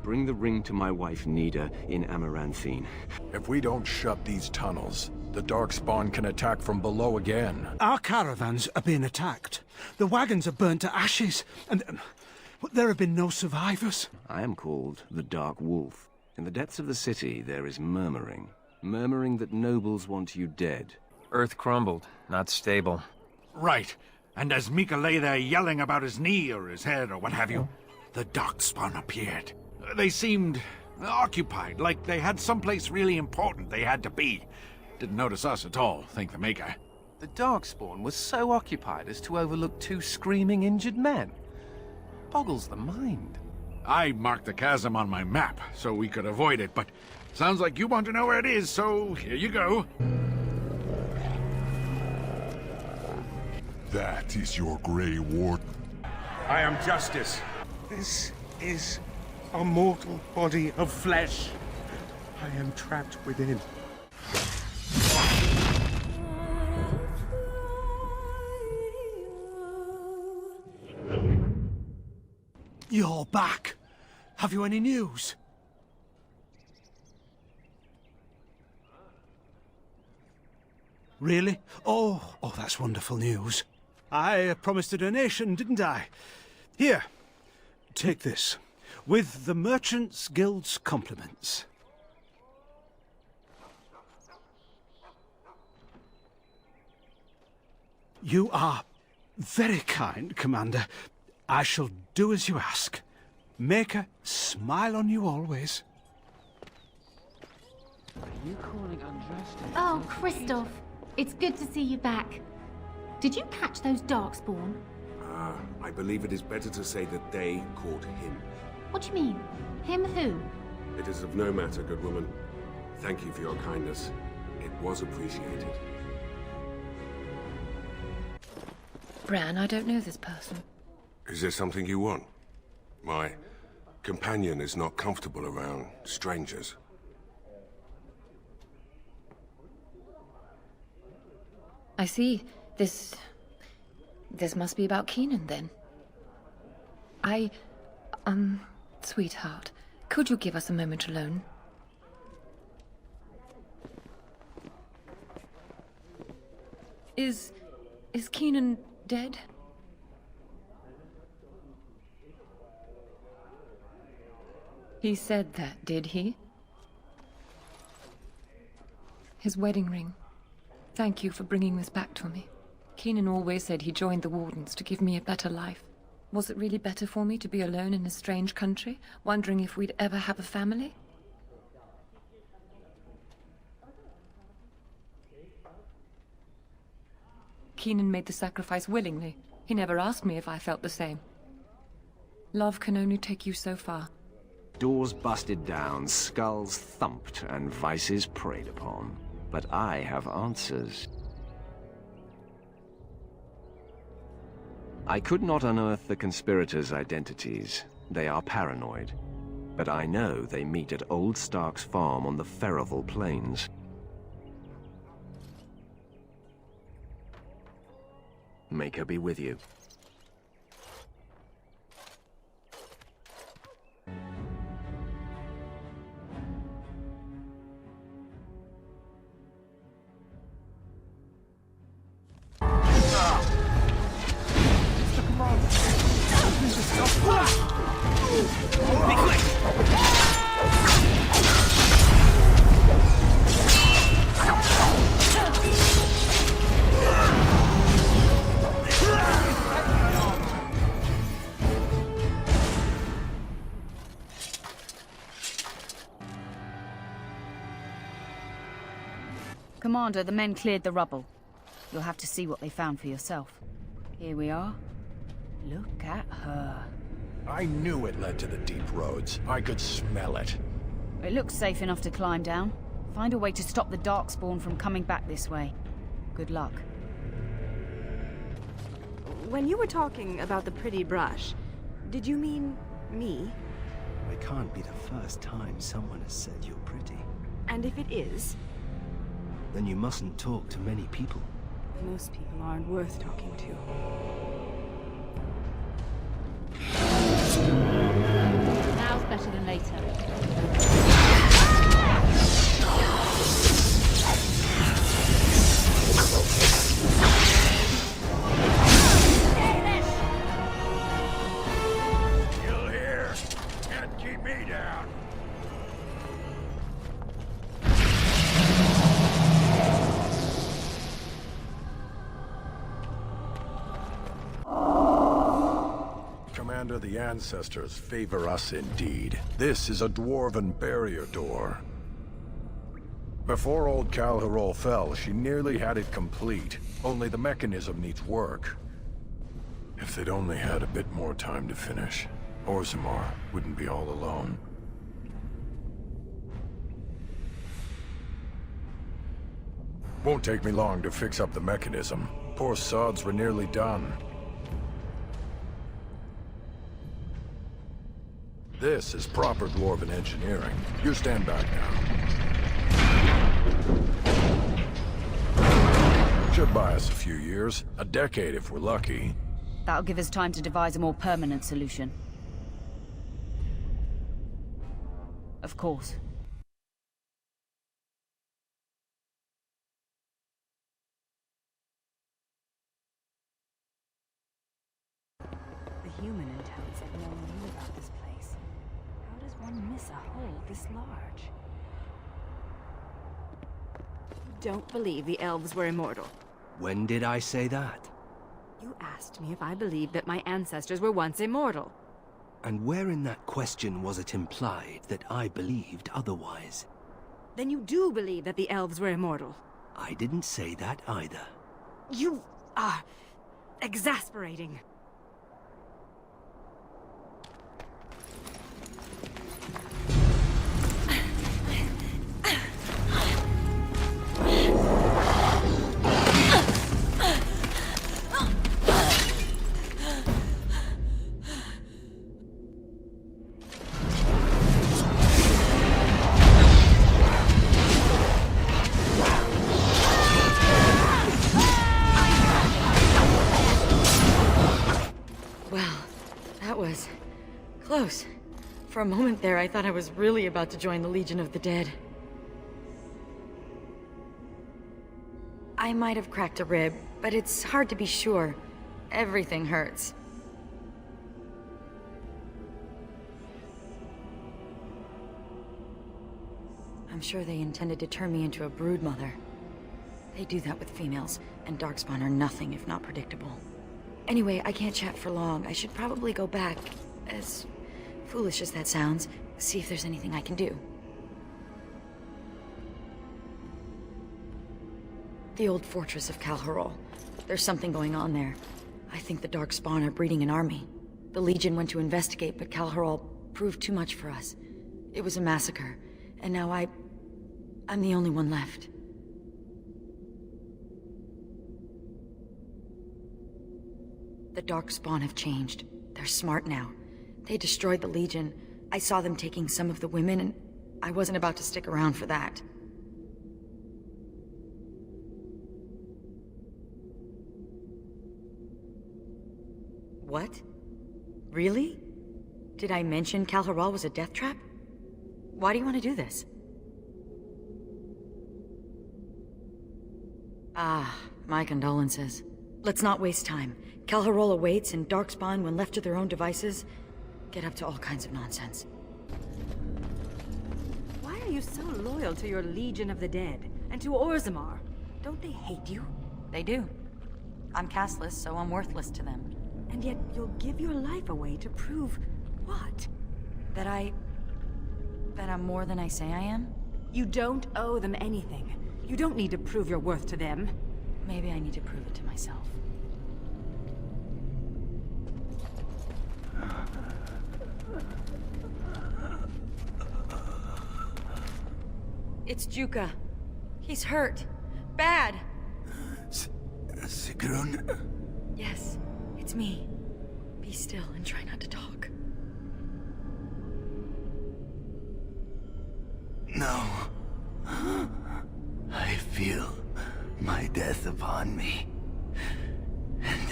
Bring the ring to my wife Nida in Amaranthine. If we don't shut these tunnels, the Darkspawn can attack from below again. Our caravans are being attacked. The wagons are burnt to ashes, and there have been no survivors. I am called the Dark Wolf. In the depths of the city, there is murmuring. Murmuring that nobles want you dead. Earth crumbled, not stable. Right. And as Mika lay there yelling about his knee or his head or what have you, the Darkspawn appeared. They seemed occupied, like they had someplace really important they had to be. Didn't notice us at all, thank the Maker. The Darkspawn was so occupied as to overlook two screaming injured men. Boggles the mind. I marked the chasm on my map so we could avoid it, but sounds like you want to know where it is, so here you go. That is your Grey Warden. I am Justice. This is a mortal body of flesh. I am trapped within. You're back. Have you any news? Really? Oh, that's wonderful news. I promised a donation, didn't I? Here, take this. With the Merchants Guild's compliments. You are very kind, Commander. I shall do as you ask. Maker, smile on you always. Are you calling undressed? Oh, Christoph. It's good to see you back. Did you catch those Darkspawn? I believe it is better to say that they caught him. What do you mean? Him who? It is of no matter, good woman. Thank you for your kindness. It was appreciated. Bran, I don't know this person. Is there something you want? My companion is not comfortable around strangers. I see. This must be about Keenan, then. Sweetheart, could you give us a moment alone? Is Keenan dead? He said that, did he? His wedding ring. Thank you for bringing this back to me. Keenan always said he joined the Wardens to give me a better life. Was it really better for me to be alone in a strange country, wondering if we'd ever have a family? Keenan made the sacrifice willingly. He never asked me if I felt the same. Love can only take you so far. Doors busted down, skulls thumped, and vices preyed upon. But I have answers. I could not unearth the conspirators' identities. They are paranoid. But I know they meet at Old Stark's farm on the Ferroval Plains. Make her be with you. Commander, the men cleared the rubble. You'll have to see what they found for yourself. Here we are. Look at her. I knew it led to the deep roads. I could smell it. It looks safe enough to climb down. Find a way to stop the Darkspawn from coming back this way. Good luck. When you were talking about the pretty brush, did you mean me? It can't be the first time someone has said you're pretty. And if it is? Then you mustn't talk to many people. Most people aren't worth talking to. Now's better than later. Commander, the ancestors favor us indeed. This is a dwarven barrier door. Before old Calharol fell, she nearly had it complete. Only the mechanism needs work. If they'd only had a bit more time to finish, Orzammar wouldn't be all alone. Won't take me long to fix up the mechanism. Poor sods were nearly done. This is proper dwarven engineering. You stand back now. Should buy us a few years. A decade if we're lucky. That'll give us time to devise a more permanent solution. Of course. The human in town said no one knew about this place. How does one miss a hole this large? Don't believe the elves were immortal. When did I say that? You asked me if I believed that my ancestors were once immortal. And where in that question was it implied that I believed otherwise? Then you do believe that the elves were immortal. I didn't say that either. You are exasperating. Close. For a moment there, I thought I was really about to join the Legion of the Dead. I might have cracked a rib, but it's hard to be sure. Everything hurts. I'm sure they intended to turn me into a broodmother. They do that with females, and Darkspawn are nothing if not predictable. Anyway, I can't chat for long. I should probably go back, as foolish as that sounds, see if there's anything I can do. The old fortress of Calharol. There's something going on there. I think the Darkspawn are breeding an army. The Legion went to investigate, but Calharol proved too much for us. It was a massacre, and now I'm the only one left. The Darkspawn have changed. They're smart now. They destroyed the Legion. I saw them taking some of the women, and I wasn't about to stick around for that. What? Really? Did I mention Calharol was a death trap? Why do you want to do this? Ah, my condolences. Let's not waste time. Calharol awaits, and Darkspawn, when left to their own devices, get up to all kinds of nonsense. Why are you so loyal to your Legion of the Dead, and to Orzammar? Don't they hate you? They do. I'm castless, so I'm worthless to them. And yet you'll give your life away to prove what? That I'm more than I say I am? You don't owe them anything. You don't need to prove your worth to them. Maybe I need to prove it to myself. It's Juka. He's hurt. Bad. Sigrun? Yes, it's me. Be still and try not to talk. No. I feel my death upon me. And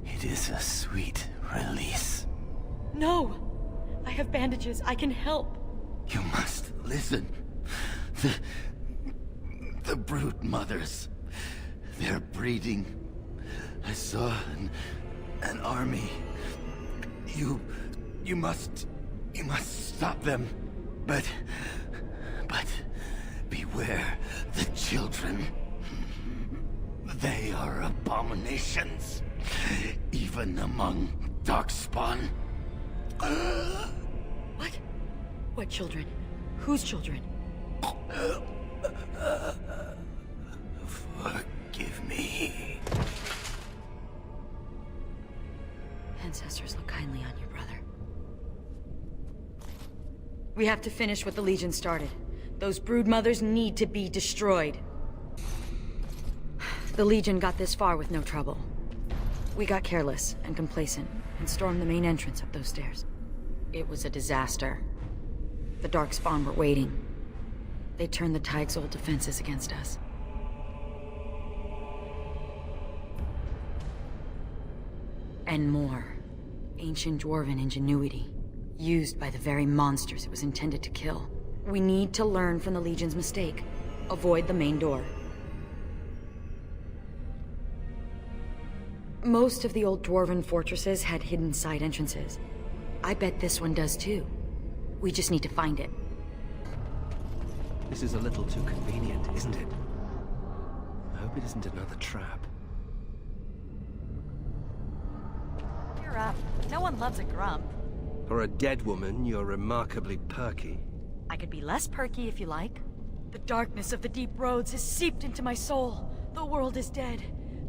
it is a sweet release. No! I have bandages. I can help. You must listen. The brood mothers. They're breeding. I saw an army. You must stop them. But beware the children. They are abominations, even among Darkspawn. What? What children? Whose children? Forgive me. Ancestors look kindly on you, brother. We have to finish what the Legion started. Those brood mothers need to be destroyed. The Legion got this far with no trouble. We got careless and complacent and stormed the main entrance up those stairs. It was a disaster. The Darkspawn were waiting. They turned the Tig's old defenses against us. And more. Ancient Dwarven ingenuity, used by the very monsters it was intended to kill. We need to learn from the Legion's mistake. Avoid the main door. Most of the old Dwarven fortresses had hidden side entrances. I bet this one does too. We just need to find it. This is a little too convenient, isn't it? I hope it isn't another trap. You're up. No one loves a grump. For a dead woman, you're remarkably perky. I could be less perky if you like. The darkness of the deep roads has seeped into my soul. The world is dead.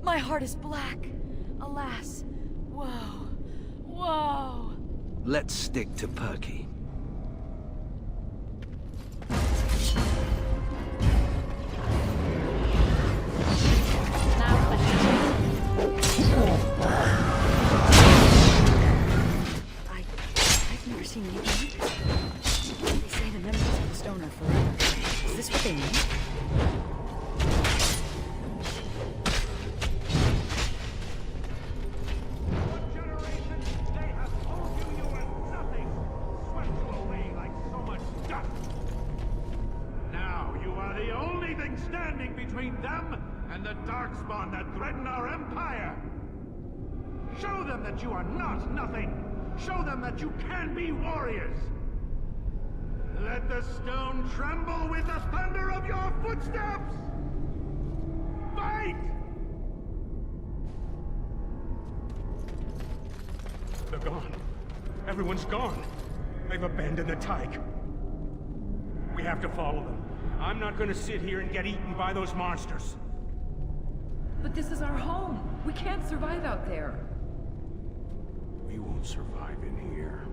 My heart is black. Alas. Whoa. Whoa. Let's stick to perky. I've never seen anything. They say the members of the Stone are forever. Is this what they mean? Standing between them and the Darkspawn that threaten our empire. Show them that you are not nothing. Show them that you can be warriors. Let the stone tremble with the thunder of your footsteps. Fight! They're gone. Everyone's gone. They've abandoned the Tig. We have to follow them. I'm not gonna sit here and get eaten by those monsters. But this is our home. We can't survive out there. We won't survive in here.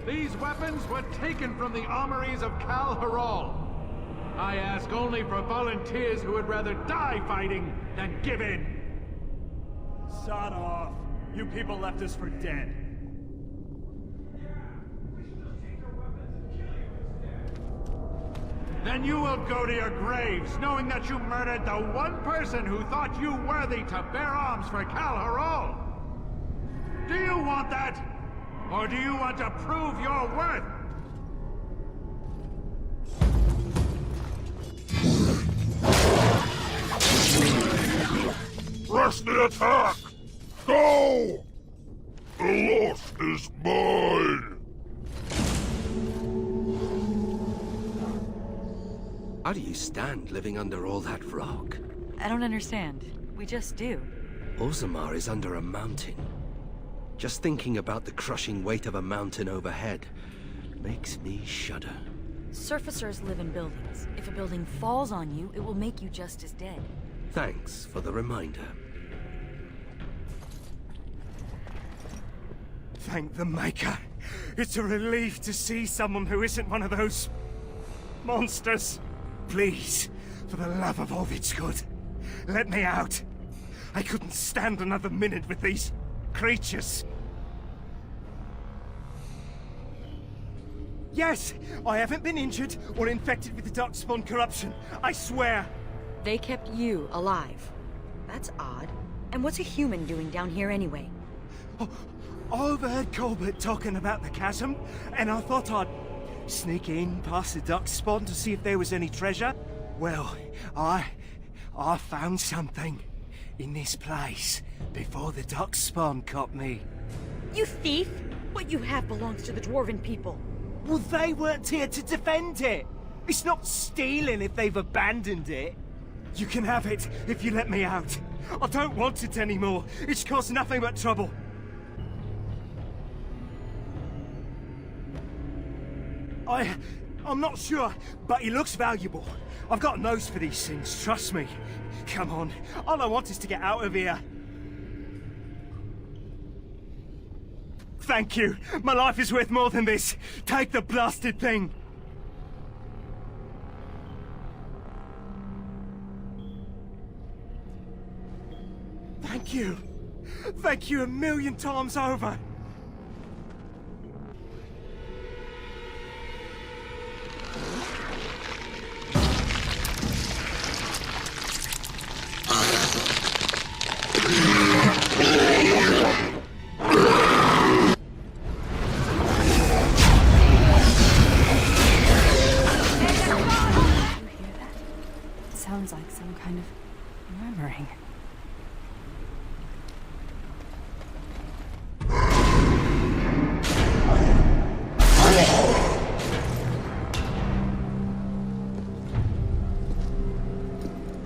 These weapons were taken from the armories of Kal Haral. I ask only for volunteers who would rather die fighting than give in. Sod off. You people left us for dead. Then you will go to your graves, knowing that you murdered the one person who thought you worthy to bear arms for Kal Haral. Do you want that? Or do you want to prove your worth? Press the attack! Go! The lost is mine! How do you stand living under all that rock? I don't understand. We just do. Orzammar is under a mountain. Just thinking about the crushing weight of a mountain overhead makes me shudder. Surfacers live in buildings. If a building falls on you, it will make you just as dead. Thanks for the reminder. Thank the Maker. It's a relief to see someone who isn't one of those monsters. Please, for the love of all that's good, let me out. I couldn't stand another minute with these creatures. Yes, I haven't been injured or infected with the Darkspawn corruption. I swear. They kept you alive. That's odd. And what's a human doing down here anyway? I overheard Colbert talking about the chasm, and I thought I'd sneak in past the Darkspawn to see if there was any treasure. Well, I found something in this place before the Darkspawn caught me. You thief! What you have belongs to the Dwarven people. Well, they weren't here to defend it. It's not stealing if they've abandoned it. You can have it if you let me out. I don't want it anymore. It's caused nothing but trouble. I'm not sure, but it looks valuable. I've got a nose for these things, trust me. Come on, all I want is to get out of here. Thank you. My life is worth more than this. Take the blasted thing. Thank you. Thank you a million times over. Sounds like some kind of murmuring.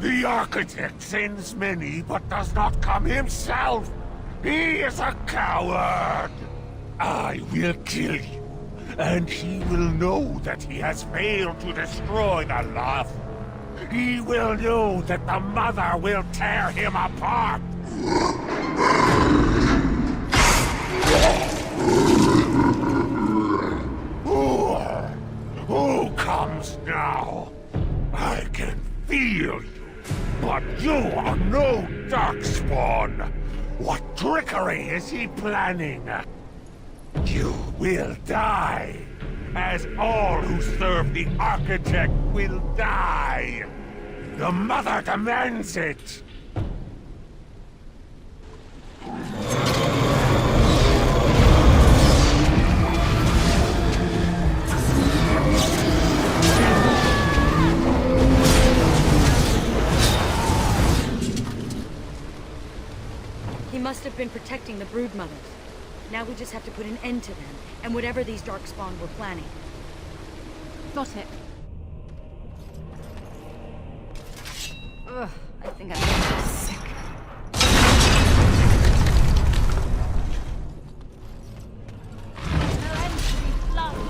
The architect sends many, but does not come himself. He is a coward. I will kill you, and he will know that he has failed to destroy the loft. He will know that the mother will tear him apart. Who comes now? I can feel you, but you are no darkspawn. What trickery is he planning? You will die, as all who serve the architect will die. The mother demands it. He must have been protecting the broodmothers. Now we just have to put an end to them, and whatever these darkspawn were planning. Got it. Ugh, I think I'm getting sick.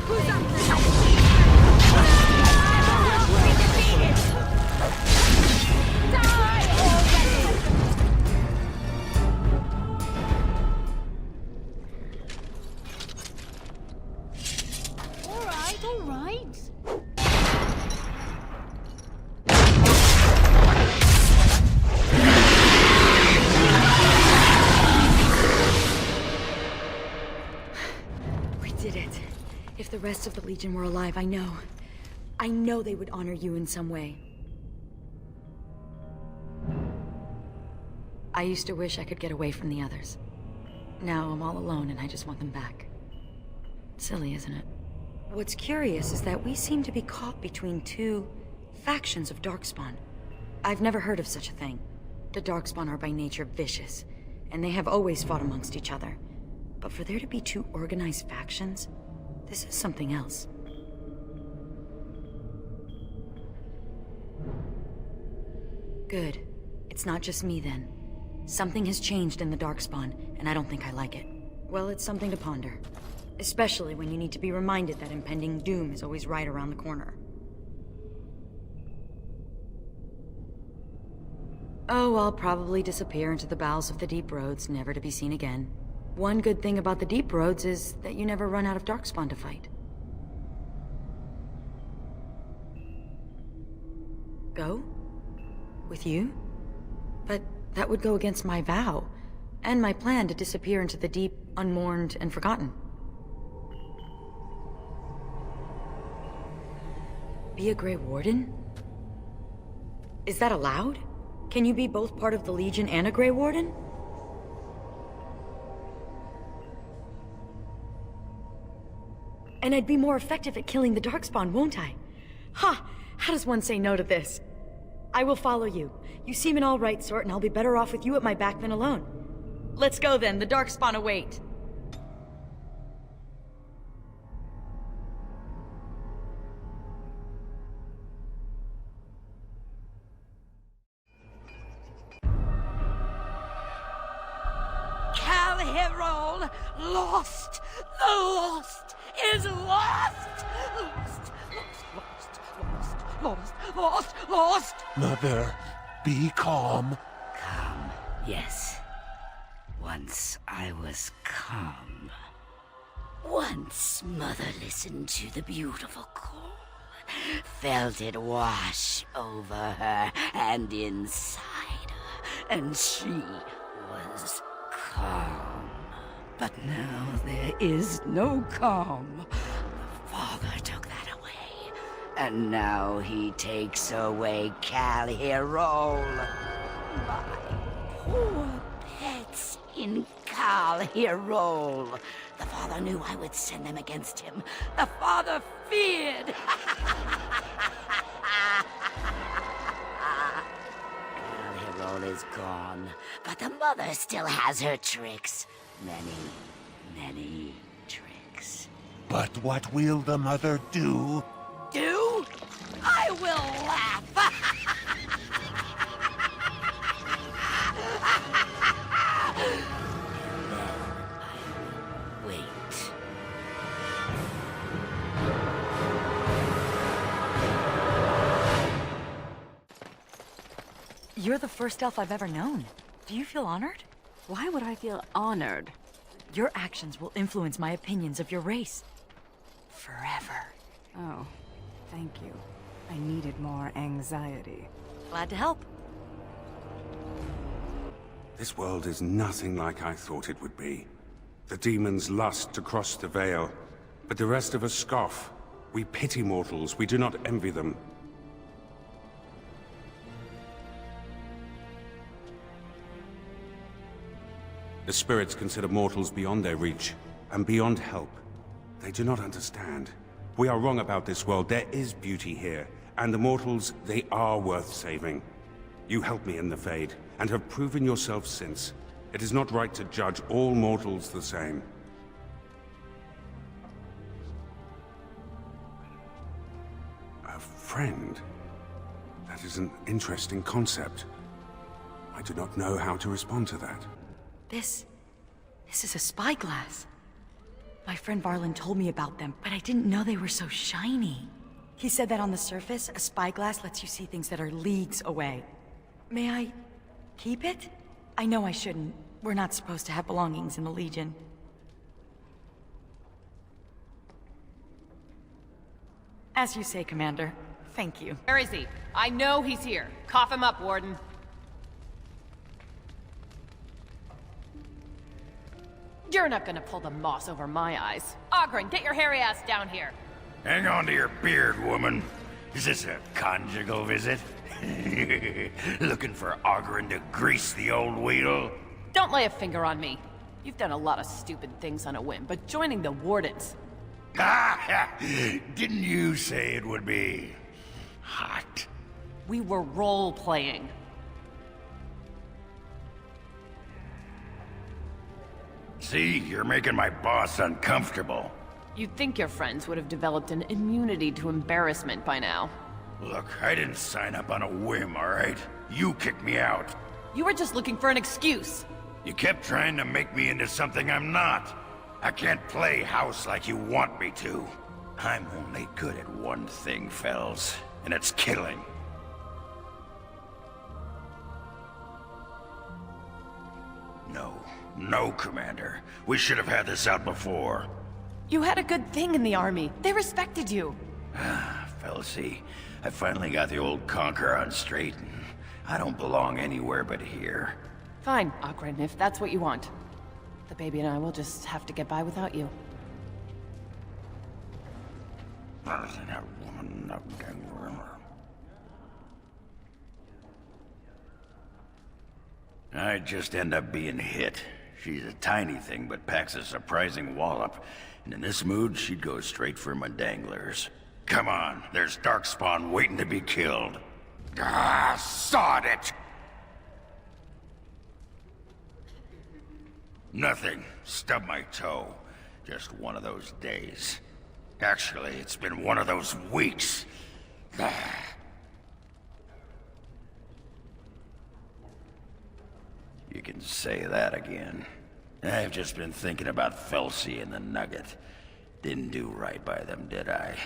Who's up there? We defeated! Die already! All right. We did it. If the rest of the Legion were alive, I know they would honor you in some way. I used to wish I could get away from the others. Now I'm all alone and I just want them back. Silly, isn't it? What's curious is that we seem to be caught between two factions of Darkspawn. I've never heard of such a thing. The Darkspawn are by nature vicious, and they have always fought amongst each other. But for there to be two organized factions, this is something else. Good. It's not just me then. Something has changed in the Darkspawn, and I don't think I like it. Well, it's something to ponder. Especially when you need to be reminded that impending doom is always right around the corner. Oh, I'll probably disappear into the bowels of the deep roads, never to be seen again. One good thing about the deep roads is that you never run out of Darkspawn to fight. Go? With you? But that would go against my vow, and my plan to disappear into the deep, unmourned, and forgotten. Be a Grey Warden? Is that allowed? Can you be both part of the Legion and a Grey Warden? And I'd be more effective at killing the Darkspawn, won't I? Ha! How does one say no to this? I will follow you. You seem an all-right sort, and I'll be better off with you at my back than alone. Let's go then, the Darkspawn await. roll. Lost. The lost is lost. Lost. Mother, be calm. Calm, yes. Once I was calm. Once Mother listened to the beautiful call, felt it wash over her and inside her, and she was calm. But now there is no calm. The Father took that away, and now he takes away Cal Hero. My poor pets in Cal Hero. The Father knew I would send them against him. The Father feared. Cal Hero is gone, but the Mother still has her tricks. Many tricks. But what will the Mother do? Do? I will laugh. Wait. You're the first elf I've ever known. Do you feel honored? Why would I feel honored? Your actions will influence my opinions of your race. Forever. Oh, thank you. I needed more anxiety. Glad to help. This world is nothing like I thought it would be. The demons lust to cross the veil, but the rest of us scoff. We pity mortals, we do not envy them. The spirits consider mortals beyond their reach, and beyond help. They do not understand. We are wrong about this world. There is beauty here, and the mortals, they are worth saving. You helped me in the Fade, and have proven yourself since. It is not right to judge all mortals the same. A friend? That is an interesting concept. I do not know how to respond to that. This is a spyglass. My friend Varlin told me about them, but I didn't know they were so shiny. He said that on the surface, a spyglass lets you see things that are leagues away. May I keep it? I know I shouldn't. We're not supposed to have belongings in the Legion. As you say, Commander. Thank you. Where is he? I know he's here. Cough him up, Warden. You're not gonna pull the moss over my eyes. Ogren, get your hairy ass down here. Hang on to your beard, woman. Is this a conjugal visit? Looking for Ogren to grease the old wheel? Don't lay a finger on me. You've done a lot of stupid things on a whim, but joining the Wardens... Didn't you say it would be... hot? We were role-playing. See, you're making my boss uncomfortable. You'd think your friends would have developed an immunity to embarrassment by now. Look, I didn't sign up on a whim, all right? You kicked me out. You were just looking for an excuse. You kept trying to make me into something I'm not. I can't play house like you want me to. I'm only good at one thing, Fells, and it's killing. No, Commander. We should have had this out before. You had a good thing in the army. They respected you. Felsie, I finally got the old conquer on straight, and I don't belong anywhere but here. Fine, Ogren, if that's what you want. The baby and I will just have to get by without you. I'd just end up being hit. She's a tiny thing, but packs a surprising wallop. And in this mood, she'd go straight for my danglers. Come on, there's Darkspawn waiting to be killed. Sod it! Nothing. Stubbed my toe. Just one of those days. Actually, it's been one of those weeks. You can say that again. I've just been thinking about Felsi and the Nugget. Didn't do right by them, did I?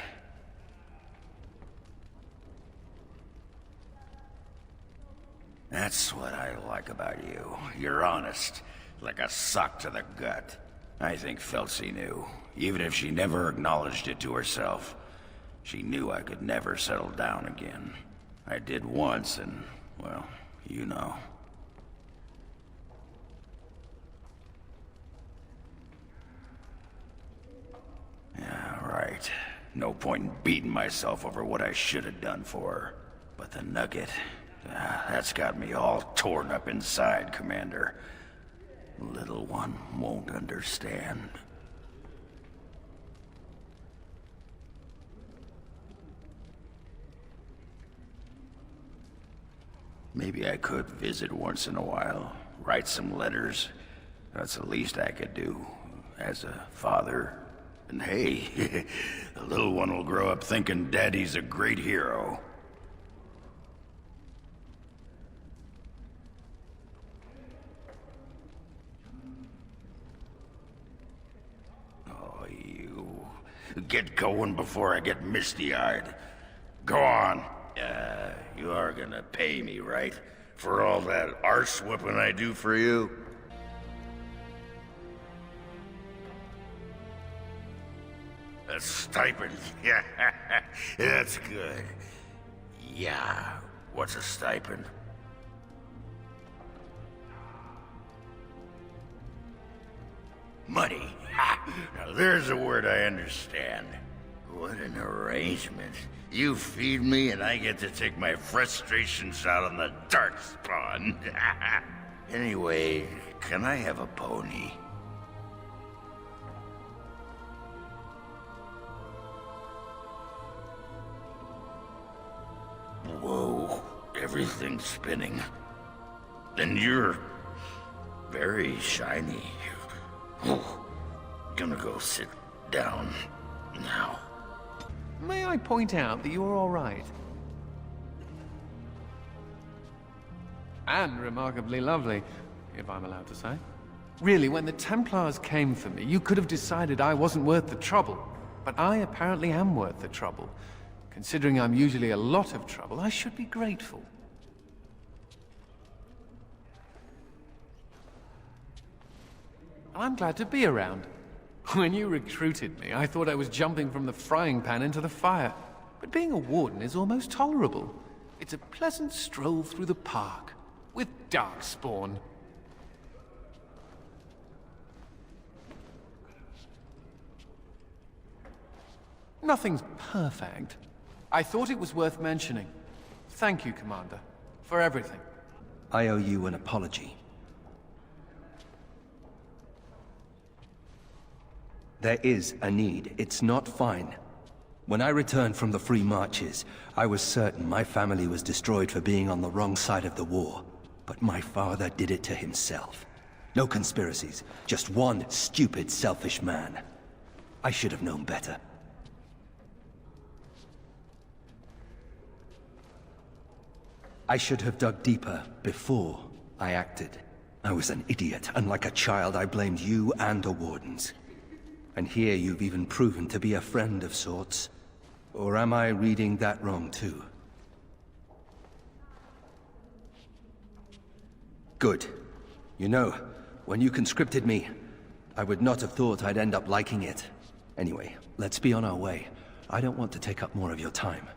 That's what I like about you. You're honest, like a sock to the gut. I think Felsi knew, even if she never acknowledged it to herself. She knew I could never settle down again. I did once, and, well, you know. Yeah, right. No point in beating myself over what I should have done for her. But the Nugget, that's got me all torn up inside, Commander. Little one won't understand. Maybe I could visit once in a while, write some letters. That's the least I could do, as a father. And hey, the little one will grow up thinking Daddy's a great hero. Oh, you... Get going before I get misty-eyed. Go on. You are gonna pay me, right? For all that arse-whipping I do for you? A stipend. Yeah, that's good. Yeah, what's a stipend? Money. Now there's a word I understand. What an arrangement. You feed me and I get to take my frustrations out on the darkspawn. Anyway, can I have a pony? Whoa, everything's spinning. And you're very shiny. Gonna go sit down now. May I point out that you're all right? And remarkably lovely, if I'm allowed to say. Really, when the Templars came for me, you could have decided I wasn't worth the trouble. But I apparently am worth the trouble. Considering I'm usually a lot of trouble, I should be grateful. I'm glad to be around. When you recruited me, I thought I was jumping from the frying pan into the fire. But being a warden is almost tolerable. It's a pleasant stroll through the park, with Darkspawn. Nothing's perfect. I thought it was worth mentioning. Thank you, Commander, for everything. I owe you an apology. There is a need. It's not fine. When I returned from the Free Marches, I was certain my family was destroyed for being on the wrong side of the war. But my father did it to himself. No conspiracies, just one stupid, selfish man. I should have known better. I should have dug deeper before I acted. I was an idiot, and like a child I blamed you and the Wardens. And here you've even proven to be a friend of sorts. Or am I reading that wrong too? Good. You know, when you conscripted me, I would not have thought I'd end up liking it. Anyway, let's be on our way. I don't want to take up more of your time.